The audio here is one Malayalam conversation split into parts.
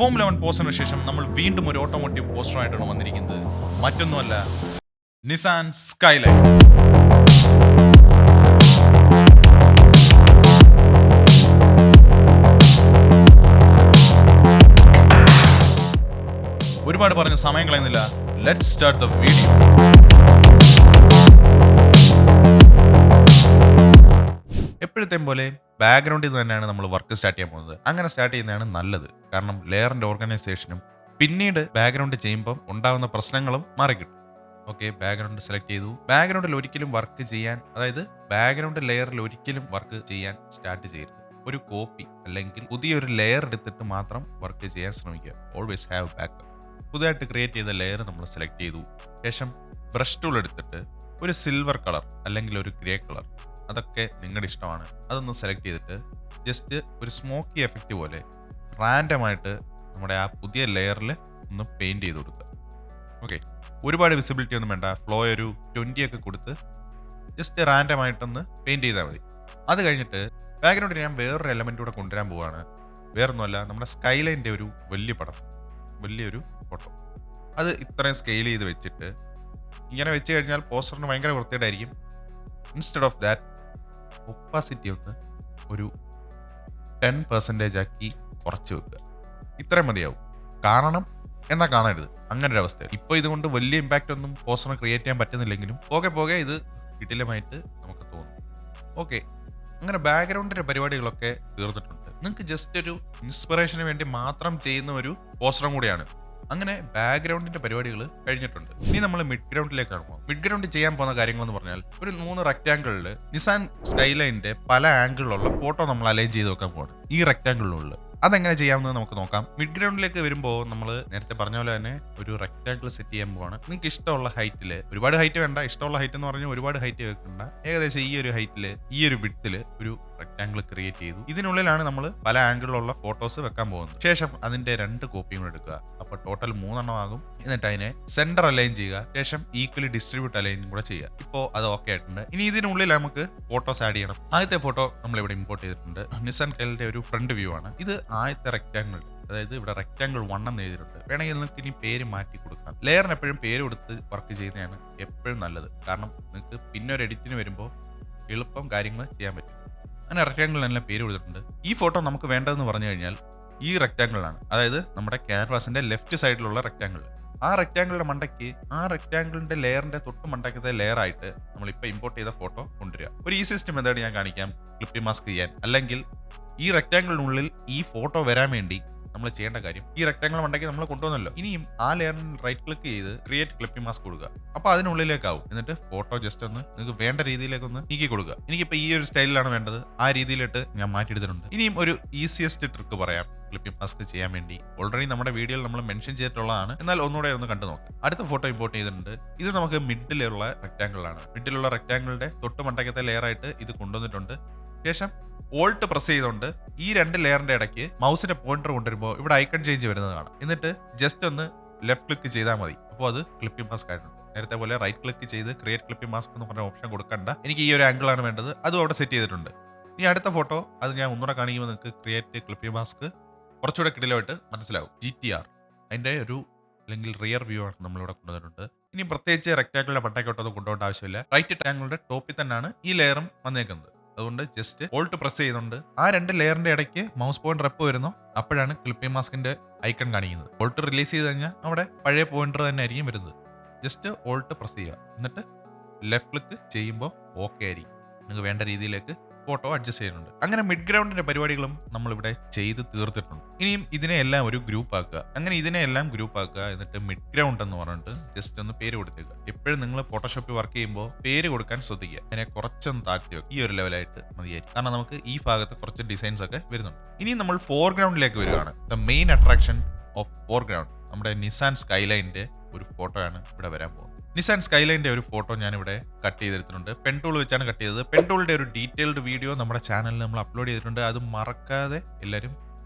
ഫോമുല 1 പോസ്റ്ററിന് ശേഷം നമ്മൾ വീണ്ടും ഒരു ഓട്ടോമോട്ടീവ് പോസ്റ്ററായിട്ടാണ് വന്നിരിക്കുന്നത്. മറ്റൊന്നുമല്ല, നിസാൻ സ്കൈലൈൻ. ഒരുപാട് പറഞ്ഞ സമയം കളയുന്നില്ല. Let's start the video. എപ്പോഴത്തെയും പോലെ ബാക്ക്ഗ്രൗണ്ടിൽ നിന്ന് തന്നെയാണ് നമ്മൾ വർക്ക് സ്റ്റാർട്ട് ചെയ്യാൻ പോകുന്നത്. അങ്ങനെ സ്റ്റാർട്ട് ചെയ്യുന്നതാണ് നല്ലത്. കാരണം ലെയറിന്റെ ഓർഗനൈസേഷനും പിന്നീട് ബാക്ക്ഗ്രൗണ്ട് ചെയ്യുമ്പോൾ ഉണ്ടാകുന്ന പ്രശ്നങ്ങളും മാറിക്കിട്ടും. ഓക്കെ, ബാക്ക്ഗ്രൗണ്ട് സെലക്ട് ചെയ്തു. ബാക്ക്ഗ്രൗണ്ടിൽ ഒരിക്കലും വർക്ക് ചെയ്യാൻ, അതായത് ബാക്ക്ഗ്രൗണ്ട് ലെയറിൽ ഒരിക്കലും വർക്ക് ചെയ്യാൻ സ്റ്റാർട്ട് ചെയ്യരുത്. ഒരു കോപ്പി അല്ലെങ്കിൽ പുതിയൊരു ലെയർ എടുത്തിട്ട് മാത്രം വർക്ക് ചെയ്യാൻ ശ്രമിക്കുക. Always have backup. പുതുതായിട്ട് ക്രിയേറ്റ് ചെയ്ത ലെയർ നമ്മൾ സെലക്ട് ചെയ്തു. ശേഷം ബ്രഷ് ടൂൾ എടുത്തിട്ട് ഒരു സിൽവർ കളർ അല്ലെങ്കിൽ ഒരു ഗ്രേ കളർ, അതൊക്കെ നിങ്ങളുടെ ഇഷ്ടമാണ്, അതൊന്ന് സെലക്ട് ചെയ്തിട്ട് ജസ്റ്റ് ഒരു സ്മോക്കി എഫക്റ്റ് പോലെ റാൻഡമായിട്ട് നമ്മുടെ ആ പുതിയ ലെയറിൽ ഒന്ന് പെയിൻറ്റ് ചെയ്ത് കൊടുക്കുക. ഓക്കെ, ഒരുപാട് വിസിബിലിറ്റി ഒന്നും വേണ്ട. ഫ്ലോ ഒരു 20 ഒക്കെ കൊടുത്ത് ജസ്റ്റ് റാൻഡമായിട്ടൊന്ന് പെയിൻറ്റ് ചെയ്താൽ മതി. അത് കഴിഞ്ഞിട്ട് ബാക്ക്ഗ്രൗണ്ടിൽ ഞാൻ വേറൊരു എലമെൻറ്റ് കൂടെ കൊണ്ടുവരാൻ പോവുകയാണ്. വേറൊന്നുമല്ല, നമ്മുടെ സ്കൈലൈൻ്റെ ഒരു വലിയ പടം, വലിയൊരു ഫോട്ടോ. അത് ഇത്രയും സ്കെയിൽ ചെയ്ത് വെച്ചിട്ട് ഇങ്ങനെ വെച്ച് കഴിഞ്ഞാൽ പോസ്റ്ററിന് ഭയങ്കര വൃത്തിയായിട്ടായിരിക്കും. ഇൻസ്റ്റെഡ് ഓഫ് ദാറ്റ് ഒപ്പാസിറ്റി ഒന്ന് ഒരു 10% ആക്കി കുറച്ച് വെക്കുക. ഇത്രയും മതിയാവും. കാണണം എന്നാൽ കാണരുത്, അങ്ങനെ ഒരു അവസ്ഥ. ഇപ്പോൾ ഇതുകൊണ്ട് വലിയ ഇമ്പാക്റ്റ് ഒന്നും പോസ്റ്ററിന് ക്രിയേറ്റ് ചെയ്യാൻ പറ്റുന്നില്ലെങ്കിലും പോകെ ഇത് കിടിലമായിട്ട് നമുക്ക് തോന്നും. ഓക്കെ, അങ്ങനെ ബാക്ക്ഗ്രൗണ്ടിൻ്റെ പരിപാടികളൊക്കെ തീർന്നിട്ടുണ്ട്. നിങ്ങൾക്ക് ജസ്റ്റ് ഒരു ഇൻസ്പിറേഷന് വേണ്ടി മാത്രം ചെയ്യുന്ന ഒരു പോസ്റ്ററും കൂടിയാണ്. അങ്ങനെ ബാക്ക്ഗ്രൗണ്ടിന്റെ പരിപാടികൾ കഴിഞ്ഞിട്ടുണ്ട്. ഇനി നമ്മൾ മിഡ് ഗ്രൗണ്ടിലേക്കാണ് പോകുന്നത്. മിഡ് ഗ്രൗണ്ട് ചെയ്യാൻ പോകുന്ന കാര്യങ്ങൾ എന്ന് പറഞ്ഞാൽ ഒരു 3 റെക്റ്റാങ്കിളിൽ നിസാൻ സ്കൈലൈനിന്റെ പല ആംഗിളിലുള്ള ഫോട്ടോ നമ്മൾ അലൈൻ ചെയ്ത് വെക്കാൻ പോകുന്നത് ഈ റെക്റ്റാങ്കിളിലുള്ള. അതെങ്ങനെ ചെയ്യാമെന്ന് നമുക്ക് നോക്കാം. മിഡ് ഗ്രൗണ്ടിലേക്ക് വരുമ്പോൾ നമ്മൾ നേരത്തെ പറഞ്ഞ പോലെ തന്നെ ഒരു റെക്റ്റാങ്കിൾ സെറ്റ് ചെയ്യാൻ പോവാണ്. നിങ്ങൾക്ക് ഇഷ്ടമുള്ള ഹൈറ്റിൽ, ഒരുപാട് ഹൈറ്റ് വേണ്ട, ഇഷ്ടമുള്ള ഹൈറ്റ് എന്ന് പറഞ്ഞാൽ ഒരുപാട് ഹൈറ്റ് വെക്കണ്ട, ഏകദേശം ഈ ഒരു ഹൈറ്റിൽ, ഈ ഒരു വിഡ്ത്തിൽ ഒരു റെക്റ്റാങ്കിൾ ക്രിയേറ്റ് ചെയ്തു. ഇതിനുള്ളിലാണ് നമ്മൾ പല ആംഗിളിലുള്ള ഫോട്ടോസ് വെക്കാൻ പോകുന്നത്. ശേഷം അതിന്റെ 2 കോപ്പിയും എടുക്കുക. അപ്പോൾ ടോട്ടൽ 3 ആകും. എന്നിട്ട് അതിനെ സെന്റർ അലൈൻ ചെയ്യുക. ശേഷം ഈക്വലി ഡിസ്ട്രിബ്യൂട്ട് അലൈൻ കൂടെ ചെയ്യുക. ഇപ്പോൾ അത് ഓക്കെ ആയിട്ടുണ്ട്. ഇനി ഇതിനുള്ളിൽ നമുക്ക് ഫോട്ടോസ് ആഡ് ചെയ്യണം. ആദ്യത്തെ ഫോട്ടോ നമ്മൾ ഇവിടെ ഇമ്പോർട്ട് ചെയ്തിട്ടുണ്ട്. നിസാൻ സ്കൈലൈൻ്റെ ഒരു ഫ്രണ്ട് വ്യൂ ആണ് ഇത്. ആദ്യത്തെ റെക്റ്റാങ്കിൾ, അതായത് ഇവിടെ റെക്റ്റാങ്കിൾ 1 എന്ന് എഴുതിയിട്ടുണ്ട്. വേണമെങ്കിൽ നിങ്ങൾക്ക് ഇനി പേര് മാറ്റി കൊടുക്കാം. ലെയറിന് എപ്പോഴും പേര് കൊടുത്ത് വർക്ക് ചെയ്യുന്നതാണ് എപ്പോഴും നല്ലത്. കാരണം നിങ്ങൾക്ക് പിന്നെ ഒരു എഡിറ്റിന് വരുമ്പോൾ എളുപ്പം കാര്യങ്ങൾ ചെയ്യാൻ പറ്റും. അങ്ങനെ റെക്റ്റാങ്കിളിനെല്ലാം പേര് കൊടുത്തിട്ടുണ്ട്. ഈ ഫോട്ടോ നമുക്ക് വേണ്ടതെന്ന് പറഞ്ഞു കഴിഞ്ഞാൽ ഈ റെക്റ്റാങ്കിളാണ്, അതായത് നമ്മുടെ ക്യാൻവാസിന്റെ ലെഫ്റ്റ് സൈഡിലുള്ള റെക്റ്റാങ്കിൾ. ആ റെക്റ്റാങ്കിളിന്റെ മണ്ടയ്ക്ക്, ആ റെക്റ്റാങ്കിളിന്റെ ലെയറിന്റെ തൊട്ട് മണ്ടയ്ക്കത്തെ ലെയർ ആയിട്ട് നമ്മളിപ്പോൾ ഇമ്പോർട്ട് ചെയ്ത ഫോട്ടോ കൊണ്ടുവരിക. ഒരു ഈസിയസ്റ്റ് മെത്തേഡ് ഞാൻ കാണിക്കാം ക്ലിപ്പിംഗ് മാസ്ക് ചെയ്യാൻ. അല്ലെങ്കിൽ ഈ റെക്റ്റാങ്കിളിനുള്ളിൽ ഈ ഫോട്ടോ വരാൻ വേണ്ടി നമ്മൾ ചെയ്യേണ്ട കാര്യം, ഈ റെക്റ്റാങ്കിൾ മണ്ടയ്ക്ക് നമ്മൾ കൊണ്ടുവന്നല്ലോ, ഇനിയും ആ ലെയറിന് റൈറ്റ് ക്ലിക്ക് ചെയ്ത് ക്രിയേറ്റ് ക്ലിപ്പിംഗ് മാസ്ക് കൊടുക്കുക. അപ്പോൾ അതിനുള്ളിലേക്കാവും. എന്നിട്ട് ഫോട്ടോ ജസ്റ്റ് ഒന്ന് നിങ്ങൾക്ക് വേണ്ട രീതിയിലേക്കൊന്ന് നീക്കി കൊടുക്കുക. എനിക്കിപ്പോൾ ഈ ഒരു സ്റ്റൈലിലാണ് വേണ്ടത്, ആ രീതിയിലിട്ട് ഞാൻ മാറ്റിയെടുത്തിട്ടുണ്ട്. ഇനിയും ഒരു ഈസിയസ്റ്റ് ട്രിക്ക് പറയാം ക്ലിപ്പിംഗ് മാസ്ക് ചെയ്യാൻ വേണ്ടി. ഓൾറെഡി നമ്മുടെ വീഡിയോയിൽ നമ്മൾ മെൻഷൻ ചെയ്തിട്ടുള്ളതാണ്, എന്നാൽ ഒന്നുകൂടെ ഒന്ന് കണ്ടു നോക്കാം. അടുത്ത ഫോട്ടോ ഇമ്പോർട്ട് ചെയ്തിട്ടുണ്ട്. ഇത് നമുക്ക് മിഡിലുള്ള റെക്റ്റാങ്കിളാണ്. മിഡിലുള്ള റെക്റ്റാങ്കിളിന്റെ തൊട്ട് മണ്ടയ്ക്കത്തെ ലെയർ ആയിട്ട് ഇത് കൊണ്ടുവന്നിട്ടുണ്ട്. ശേഷം ഓൾട്ട് പ്രസ് ചെയ്തുകൊണ്ട് ഈ 2 ലെയറിന്റെ ഇടയ്ക്ക് മൗസിന്റെ പോയിന്റർ കൊണ്ടുവരുമ്പോൾ ഇവിടെ ഐക്കൺ ചേഞ്ച് വരുന്നത് കാണാം. എന്നിട്ട് ജസ്റ്റ് ഒന്ന് ലെഫ്റ്റ് ക്ലിക്ക് ചെയ്താൽ മതി. അപ്പോൾ അത് ക്ലിപ്പിംഗ് മാസ്ക് ആയിട്ടുണ്ട്. നേരത്തെ പോലെ റൈറ്റ് ക്ലിക്ക് ചെയ്ത് ക്രിയേറ്റ് ക്ലിപ്പിംഗ് മാസ്ക് എന്ന് പറഞ്ഞ ഓപ്ഷൻ കൊടുക്കണ്ട. എനിക്ക് ഈ ഒരു ആംഗിളാണ് വേണ്ടത്, അതും അവിടെ സെറ്റ് ചെയ്തിട്ടുണ്ട്. ഇനി അടുത്ത ഫോട്ടോ, അത് ഞാൻ ഒന്നുകൂടെ കാണിക്കുമ്പോൾ നിങ്ങൾക്ക് ക്രിയേറ്റ് ക്ലിപ്പിംഗ് മാസ്ക് കുറച്ചുകൂടെ കിടിലമായിട്ട് മനസ്സിലാവും. GTR അതിന്റെ ഒരു അല്ലെങ്കിൽ റിയർ വ്യൂ ആണ് നമ്മളിവിടെ കൊണ്ടുവന്നിട്ടുണ്ട്. ഇനി പ്രത്യേകിച്ച് റെക്റ്റാങ്കിളിന്റെ മണ്ടയ്ക്കോട്ടൊന്നും കൊണ്ടുപോകേണ്ട ആവശ്യമില്ല. റൈറ്റ് ട്രയാങ്കിളിന്റെ ടോപ്പിൽ തന്നെയാണ് ഈ ലെയറും വന്നേക്കുന്നത്. അതുകൊണ്ട് ജസ്റ്റ് ഓൾട്ട് പ്രസ് ചെയ്യുന്നുണ്ട്. ആ 2 ലെയറിന്റെ ഇടയ്ക്ക് മൗസ് പോയിന്റർ എപ്പോൾ വരുന്നോ അപ്പോഴാണ് ക്ലിപ്പിംഗ് മാസ്കിന്റെ ഐക്കൺ കാണിക്കുന്നത്. ഓൾട്ട് റിലീസ് ചെയ്ത് കഴിഞ്ഞാൽ അവിടെ പഴയ പോയിന്റർ തന്നെ ആയിരിക്കും വരുന്നത്. ജസ്റ്റ് ഓൾട്ട് പ്രസ് ചെയ്യുക. എന്നിട്ട് ലെഫ്റ്റ് ക്ലിക്ക് ചെയ്യുമ്പോൾ ഓക്കെ ആയിരിക്കും. നിങ്ങൾക്ക് വേണ്ട രീതിയിലേക്ക് ഫോട്ടോ അഡ്ജസ്റ്റ് ചെയ്യുന്നുണ്ട്. അങ്ങനെ മിഡ് ഗ്രൗണ്ടിന്റെ പരിപാടികളും നമ്മളിവിടെ ചെയ്ത് തീർത്തിട്ടുണ്ട്. ഇനിയും ഇതിനെല്ലാം ഒരു ഗ്രൂപ്പ് ആക്കുക. അങ്ങനെ ഇതിനെല്ലാം ഗ്രൂപ്പ് ആക്കുക. എന്നിട്ട് മിഡ് ഗ്രൗണ്ട് എന്ന് പറഞ്ഞിട്ട് ജസ്റ്റ് ഒന്ന് പേര് കൊടുത്തേക്കുക. എപ്പോഴും നിങ്ങൾ ഫോട്ടോഷോപ്പിൽ വർക്ക് ചെയ്യുമ്പോൾ പേര് കൊടുക്കാൻ ശ്രദ്ധിക്കുക. അതിനെ കുറച്ചൊന്ന് താഴ്ത്തി വെക്കുക. ഈ ഒരു ലെവലായിട്ട് മതിയായിരിക്കും. കാരണം നമുക്ക് ഈ ഭാഗത്ത് കുറച്ച് ഡിസൈൻസ് ഒക്കെ വരുന്നുണ്ട്. ഇനി നമ്മൾ ഫോർഗ്രൗണ്ടിലേക്ക് വരികയാണ്. The main attraction of foreground നമ്മുടെ നിസാൻ സ്കൈലൈനിന്റെ ഒരു ഫോട്ടോയാണ് ഇവിടെ വരാൻ പോകുന്നത്. നിസാൻ സ്കൈലൈൻ്റെ ഒരു ഫോട്ടോ ഞാനിവിടെ കട്ട് ചെയ്തെടുത്തിട്ടുണ്ട്. പെൻ ടൂൾ വെച്ചാണ് കട്ട് ചെയ്തത്. പെൻ ടൂളിൻ്റെ ഒരു ഡീറ്റെയിൽഡ് വീഡിയോ നമ്മുടെ ചാനലിൽ നമ്മൾ അപ്ലോഡ് ചെയ്തിട്ടുണ്ട്. അത് മറക്കാതെ എല്ലാവരും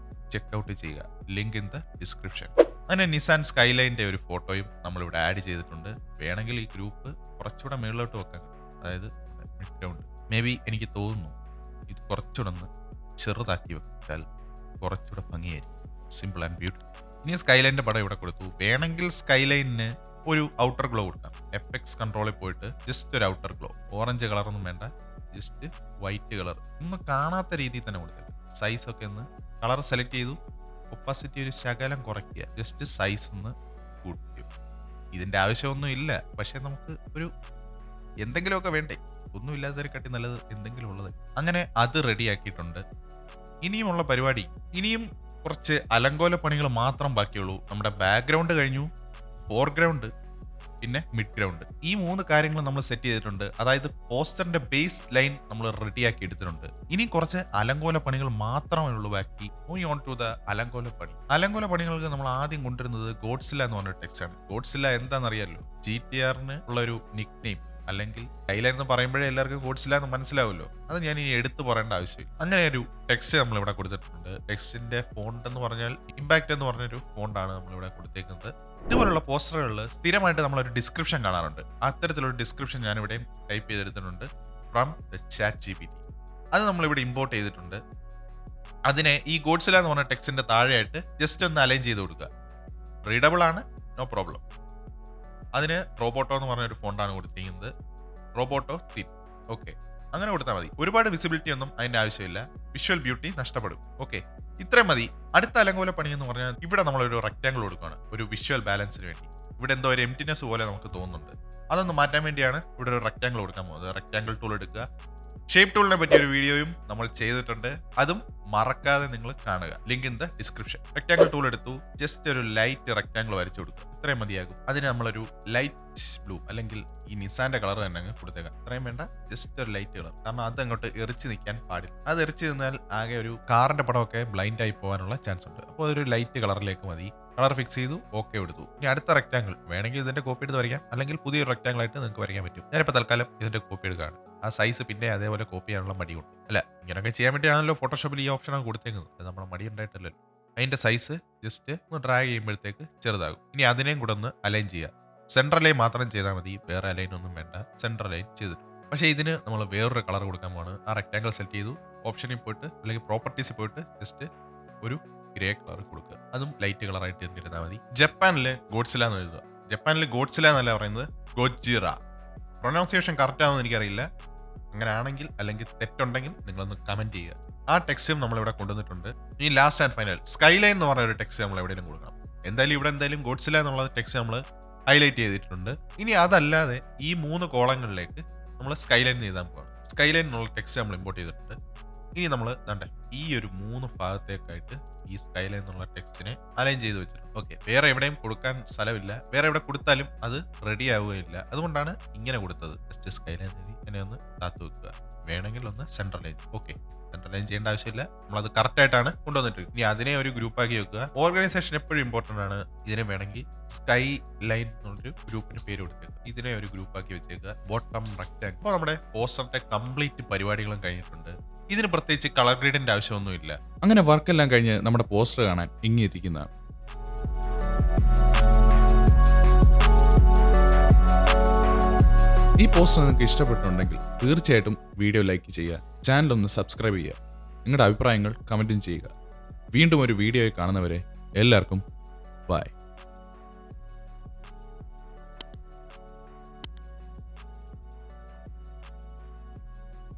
ചെക്ക്ഔട്ട് ചെയ്യുക. Link in the description. അങ്ങനെ നിസാൻ സ്കൈലൈൻ്റെ ഒരു ഫോട്ടോയും നമ്മളിവിടെ ആഡ് ചെയ്തിട്ടുണ്ട്. വേണമെങ്കിൽ ഈ ഗ്രൂപ്പ് കുറച്ചുകൂടെ മുകളിലോട്ട് വെക്കാൻ, അതായത് മിഡ് ഗ്രൗണ്ട്. മേ ബി എനിക്ക് തോന്നുന്നു ഇത് കുറച്ചുകൂടെ ഒന്ന് ചെറുതാക്കി വെച്ചാൽ കുറച്ചുകൂടെ ഭംഗിയായിരിക്കും. Simple and beautiful. ഇനി സ്കൈലൈൻ്റെ പടം ഇവിടെ കൊടുത്തു. വേണമെങ്കിൽ സ്കൈലൈനിന് ഒരു ഔട്ടർ ഗ്ലോ കൊടുക്കാം. എഫക്ട്സ് കൺട്രോളിൽ പോയിട്ട് ജസ്റ്റ് ഒരു ഔട്ടർ ഗ്ലോ, ഓറഞ്ച് കളറൊന്നും വേണ്ട, ജസ്റ്റ് വൈറ്റ് കളർ, ഒന്നും കാണാത്ത രീതിയിൽ തന്നെ കൊടുക്കുക. സൈസൊക്കെ ഒന്ന് കളർ സെലക്ട് ചെയ്തു, ഒപ്പാസിറ്റി ഒരു ശകലം കുറയ്ക്കുക, ജസ്റ്റ് സൈസ് ഒന്ന് കൂട്ടുക. ഇതിൻ്റെ ആവശ്യമൊന്നും ഇല്ല, പക്ഷേ നമുക്ക് ഒരു എന്തെങ്കിലുമൊക്കെ വേണ്ടേ, ഒന്നും ഇല്ലാത്തവരെ കാട്ടി നല്ലത് എന്തെങ്കിലും ഉള്ളത്. അങ്ങനെ അത് റെഡിയാക്കിയിട്ടുണ്ട്. ഇനിയുമുള്ള പരിപാടി, ഇനിയും കുറച്ച് അലങ്കോല പണികൾ മാത്രം ബാക്കിയുള്ളൂ. നമ്മുടെ ബാക്ക്ഗ്രൗണ്ട് കഴിഞ്ഞു, ഫോർഗ്രൗണ്ട്, പിന്നെ മിഡ് ഗ്രൗണ്ട്. ഈ 3 കാര്യങ്ങൾ നമ്മൾ സെറ്റ് ചെയ്തിട്ടുണ്ട്. അതായത് പോസ്റ്ററിന്റെ ബേസ് ലൈൻ നമ്മൾ റെഡിയാക്കി എടുത്തിട്ടുണ്ട്. ഇനി കുറച്ച് അലങ്കോല പണികൾ മാത്രമേ ഉള്ളൂ ബാക്കി. മൂവിങ് ഓൺ ടു ദ അലങ്കോല പണി. അലങ്കോല പണികൾക്ക് നമ്മൾ ആദ്യം കൊണ്ടുവരുന്നത് ഗോഡ്സില്ല എന്ന് പറഞ്ഞ ടെക്സ്റ്റ് ആണ്. ഗോഡ്സില്ല എന്താണെന്നറിയാലോ, GTR ഉള്ള ഒരു നിക് നെയിം, അല്ലെങ്കിൽ സ്കൈലൈൻ എന്ന് പറയുമ്പോഴേ എല്ലാവർക്കും ഗോഡ്സില്ല എന്ന് മനസ്സിലാവുമല്ലോ. അത് ഞാൻ ഇനി എടുത്തു പറയേണ്ട ആവശ്യമില്ല. അങ്ങനെ ഒരു ടെക്സ്റ്റ് നമ്മൾ ഇവിടെ കൊടുത്തിട്ടുണ്ട്. ടെക്സ്റ്റിന്റെ ഫോണ്ട് എന്ന് പറഞ്ഞാൽ ഇമ്പാക്ട് എന്ന് പറഞ്ഞൊരു ഫോണ്ടാണ് നമ്മളിവിടെ കൊടുത്തേക്കുന്നത്. ഇതുപോലുള്ള പോസ്റ്ററുകളിൽ സ്ഥിരമായിട്ട് നമ്മളൊരു ഡിസ്ക്രിപ്ഷൻ കാണാറുണ്ട്. അത്തരത്തിലൊരു ഡിസ്ക്രിപ്ഷൻ ഞാനിവിടെ ടൈപ്പ് ചെയ്തെടുത്തിട്ടുണ്ട് ഫ്രം ChatGPT. അത് നമ്മളിവിടെ ഇമ്പോർട്ട് ചെയ്തിട്ടുണ്ട്. അതിനെ ഈ ഗോഡ്സില്ല എന്ന് പറഞ്ഞ ടെക്സ്റ്റിന്റെ താഴെയായിട്ട് ജസ്റ്റ് ഒന്ന് അലൈൻ ചെയ്ത് കൊടുക്കുക. റീഡബിൾ ആണ്, നോ പ്രോബ്ലം. അതിന് റോബോട്ടോ എന്ന് പറഞ്ഞൊരു ഫോണ്ടാണ് കൊടുത്തിരിക്കുന്നത്. Roberto thin. ഓക്കെ, അങ്ങനെ കൊടുത്താൽ മതി. ഒരുപാട് വിസിബിലിറ്റി ഒന്നും അതിൻ്റെ ആവശ്യമില്ല. വിഷ്വൽ ബ്യൂട്ടി നഷ്ടപ്പെടും. ഓക്കെ, ഇത്രയും മതി. അടുത്ത അലങ്കോല പണി എന്ന് പറഞ്ഞാൽ ഇവിടെ നമ്മളൊരു റെക്റ്റാങ്കിൾ കൊടുക്കുകയാണ്, ഒരു വിഷ്വൽ ബാലൻസിന് വേണ്ടി. ഇവിടെ എന്തോ ഒരു എംപ്റ്റിനെസ് പോലെ നമുക്ക് തോന്നുന്നുണ്ട്. അതൊന്ന് മാറ്റാൻ വേണ്ടിയാണ് ഇവിടെ ഒരു റെക്റ്റാങ്കിൾ കൊടുക്കാൻ പോകുന്നത്. റെക്റ്റാങ്കിൾ ടൂൾ എടുക്കുക. ഷേപ്പ് ടൂളിനെ പറ്റിയ ഒരു വീഡിയോയും നമ്മൾ ചെയ്തിട്ടുണ്ട്, അതും മറക്കാതെ നിങ്ങൾ കാണുക. Link in the description. Rectangle tool എടുത്തു, ജസ്റ്റ് ഒരു ലൈറ്റ് റെക്റ്റാങ്കിൾ വരച്ചു കൊടുക്കുക. ഇത്രയും മതിയാകും. അതിന് നമ്മളൊരു ലൈറ്റ് ബ്ലൂ, അല്ലെങ്കിൽ ഈ നിസാന്റെ കളർ തന്നെ അങ്ങ് കൊടുത്തേക്കാം. ഇത്രയും വേണ്ട, ജസ്റ്റ് ഒരു ലൈറ്റ് കളർ. കാരണം അത് അങ്ങോട്ട് എറിച്ച് നിൽക്കാൻ പാടില്ല. അത് എറിച്ച് നിന്നാൽ ആകെ ഒരു കാറിന്റെ പടമൊക്കെ ബ്ലൈൻഡ് ആയി പോകാനുള്ള ചാൻസ് ഉണ്ട്. അപ്പോൾ ഒരു ലൈറ്റ് കളറിലേക്ക് മതി. കളർ ഫിക്സ് ചെയ്തു, ഓക്കെ എടുത്തു. ഇനി അടുത്ത റെക്റ്റാങ്കിൾ വേണമെങ്കിൽ ഇതിന്റെ കോപ്പി എടുത്ത് വരയ്ക്കാം, അല്ലെങ്കിൽ പുതിയൊരു റെക്റ്റാങ്കിൾ ആയിട്ട് നിങ്ങൾക്ക് വരയ്ക്കാൻ പറ്റും. ഞാനിപ്പോൾ തൽക്കാലം ഇതിന്റെ കോപ്പി എടുക്കുകയാണ്. ആ സൈസ് പിന്നെ അതേപോലെ കോപ്പി ചെയ്യാനുള്ള മടിയുണ്ട്. അല്ല, ഇങ്ങനെയൊക്കെ ചെയ്യാൻ വേണ്ടിയാണല്ലോ ഫോട്ടോഷോപ്പിൽ ഈ ഓപ്ഷനാണ് കൊടുത്തേക്കുന്നത്. അത് നമ്മുടെ മടി ഉണ്ടായിട്ടല്ലോ. അതിന്റെ സൈസ് ജസ്റ്റ് ഒന്ന് ഡ്രാഗ് ചെയ്യുമ്പോഴത്തേക്ക് ചെറുതാകും. ഇനി അതിനെയും കൂടെ ഒന്ന് അലൈൻ ചെയ്യുക. സെൻട്രൽ ലൈൻ മാത്രം ചെയ്താൽ മതി, വേറെ അലൈൻ ഒന്നും വേണ്ട. സെൻട്രൽ ലൈൻ ചെയ്തിട്ട്, പക്ഷേ ഇതിന് നമ്മൾ വേറൊരു കളർ കൊടുക്കാൻ പോവാണ്. ആ റെക്റ്റാങ്കിൾ സെലക്ട് ചെയ്തു, ഓപ്ഷനിൽ പോയിട്ട് അല്ലെങ്കിൽ പ്രോപ്പർട്ടീസിൽ പോയിട്ട് ജസ്റ്റ് ഒരു ഗ്രേ കളർ കൊടുക്കുക. അതും ലൈറ്റ് കളറായിട്ട് ഇരുന്നാൽ മതി. ജപ്പാനിൽ ഗോഡ്സില്ല എന്ന് എഴുതുക. ജപ്പാനിൽ ഗോഡ്സില്ല എന്നല്ല പറയുന്നത്, ഗോജിറ. പ്രൊനൗൺസിയേഷൻ കറക്റ്റ് ആണെന്ന് എനിക്കറിയില്ല. അങ്ങനെ ആണെങ്കിൽ അല്ലെങ്കിൽ തെറ്റുണ്ടെങ്കിൽ നിങ്ങളൊന്ന് കമന്റ് ചെയ്യുക. ആ ടെക്സ്റ്റും നമ്മളിവിടെ കൊണ്ടുവന്നിട്ടുണ്ട്. ഇനി ലാസ്റ്റ് ആൻഡ് ഫൈനൽ സ്കൈലൈൻ എന്ന് പറഞ്ഞ ഒരു ടെക്സ്റ്റ് നമ്മൾ എവിടെയെങ്കിലും കൊടുക്കണം. എന്തായാലും ഗോഡ്സില്ല എന്നുള്ള ടെക്സ്റ്റ് നമ്മൾ ഹൈലൈറ്റ് ചെയ്തിട്ടുണ്ട്. ഇനി അതല്ലാതെ ഈ 3 കോളങ്ങളിലേക്ക് നമ്മൾ സ്കൈലൈൻ എഴുതാൻ പോകണം. സ്കൈലൈൻ എന്നുള്ള ടെക്സ്റ്റ് നമ്മൾ ഇമ്പോർട്ട് ചെയ്തിട്ടുണ്ട്. ഇനി നമ്മൾ ഈ ഒരു 3 ഭാഗത്തേക്കായിട്ട് ഈ സ്കൈലൈൻ എന്നുള്ള ടെക്സ്റ്റിനെ അലൈൻ ചെയ്ത് വെച്ചിട്ടുണ്ട്. ഓക്കെ, വേറെ എവിടെയും കൊടുക്കാൻ സ്ഥലമില്ല. വേറെ എവിടെ കൊടുത്താലും അത് റെഡി ആവുകയില്ല. അതുകൊണ്ടാണ് ഇങ്ങനെ കൊടുത്തത്. ജസ്റ്റ് സ്കൈലൈൻ ഇങ്ങനെ ഒന്ന് താത്തു വെക്കുക. വേണമെങ്കിൽ ഒന്ന് central line. Okay, central line ചെയ്യേണ്ട ആവശ്യമില്ല. നമ്മളത് കറക്റ്റ് ആയിട്ടാണ് കൊണ്ടുവന്നിട്ട്. ഇനി അതിനെ ഒരു ഗ്രൂപ്പാക്കി വെക്കുക. ഓർഗനൈസേഷൻ എപ്പോഴും ഇമ്പോർട്ടൻ്റ് ആണ്. ഇതിനെ വേണമെങ്കിൽ സ്കൈ ലൈൻ എന്നുള്ളൊരു ഗ്രൂപ്പിന് പേര് കൊടുക്കുക. ഇതിനെ ഒരു ഗ്രൂപ്പാക്കി വെച്ചേക്കുക. Bottom rectangle. അപ്പോൾ നമ്മുടെ പോസ്റ്ററിന്റെ കംപ്ലീറ്റ് പരിപാടികളും കഴിഞ്ഞിട്ടുണ്ട്. ഇതിന് പ്രത്യേകിച്ച് കളർ ഗ്രേഡിന്റെ ആവശ്യമൊന്നുമില്ല. അങ്ങനെ വർക്കെല്ലാം കഴിഞ്ഞ് നമ്മുടെ പോസ്റ്റർ കാണാൻ ഇങ്ങിയിരിക്കുന്നതാണ്. ഈ പോസ്റ്റർ നിങ്ങൾക്ക് ഇഷ്ടപ്പെട്ടുണ്ടെങ്കിൽ തീർച്ചയായിട്ടും വീഡിയോ ലൈക്ക് ചെയ്യുക, ചാനൽ ഒന്ന് സബ്സ്ക്രൈബ് ചെയ്യുക, നിങ്ങളുടെ അഭിപ്രായങ്ങൾ കമന്റും ചെയ്യുക. വീണ്ടും ഒരു വീഡിയോയിൽ കാണുന്നവരെ എല്ലാവർക്കും ബൈ.